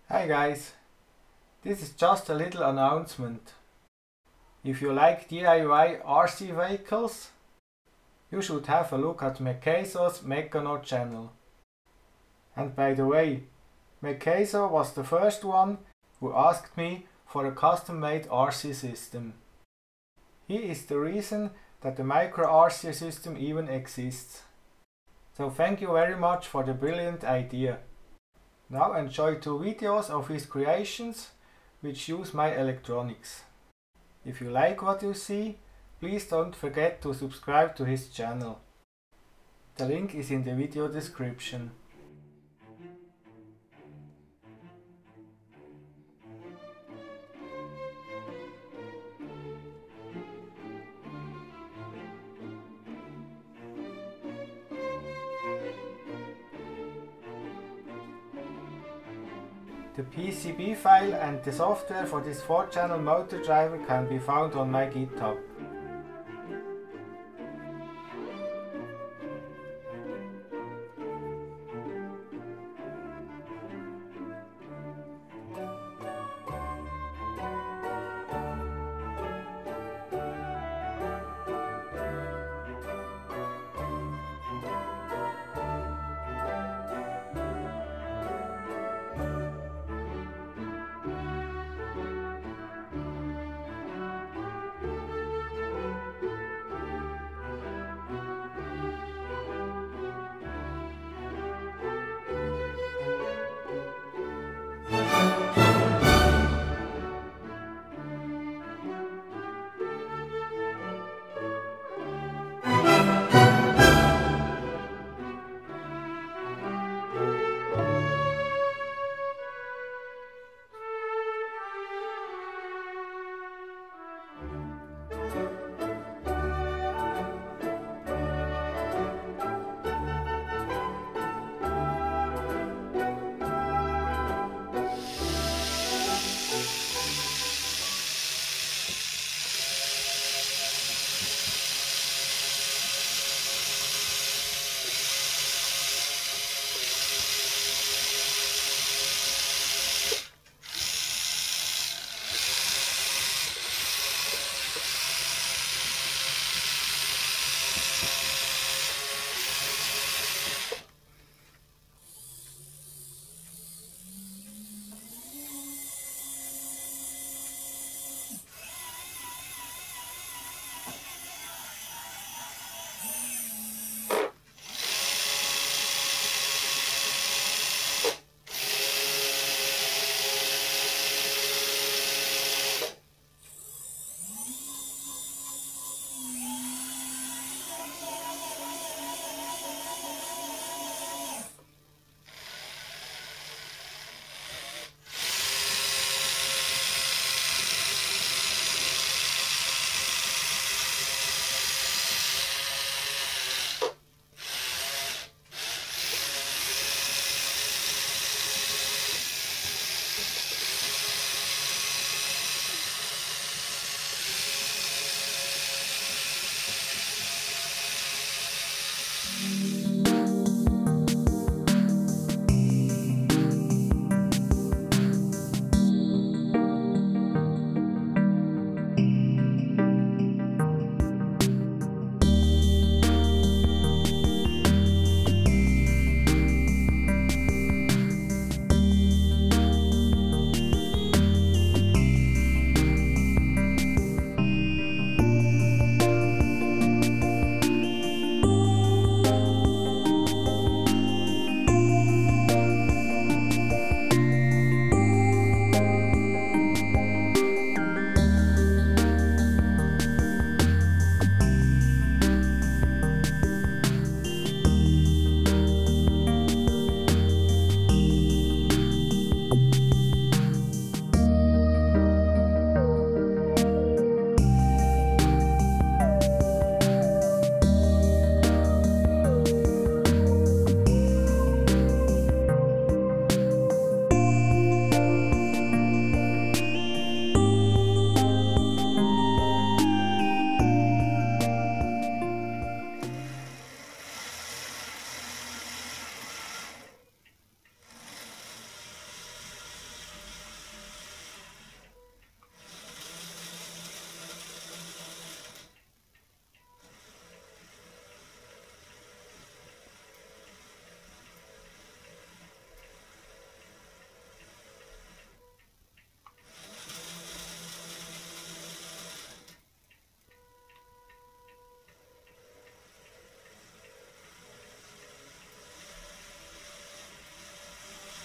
Hi guys, this is just a little announcement. If you like DIY RC vehicles, you should have a look at Mecceiso's MECCANO channel. And by the way, Mecceiso was the first one who asked me for a custom-made RC system. He is the reason that the micro RC system even exists. So thank you very much for the brilliant idea. Now enjoy 2 videos of his creations which use my electronics. If you like what you see, please don't forget to subscribe to his channel. The link is in the video description. The PCB file and the software for this 4-channel motor driver can be found on my GitHub.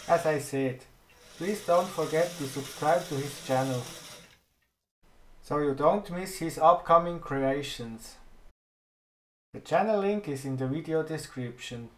As I said, please don't forget to subscribe to his channel, so you don't miss his upcoming creations. The channel link is in the video description.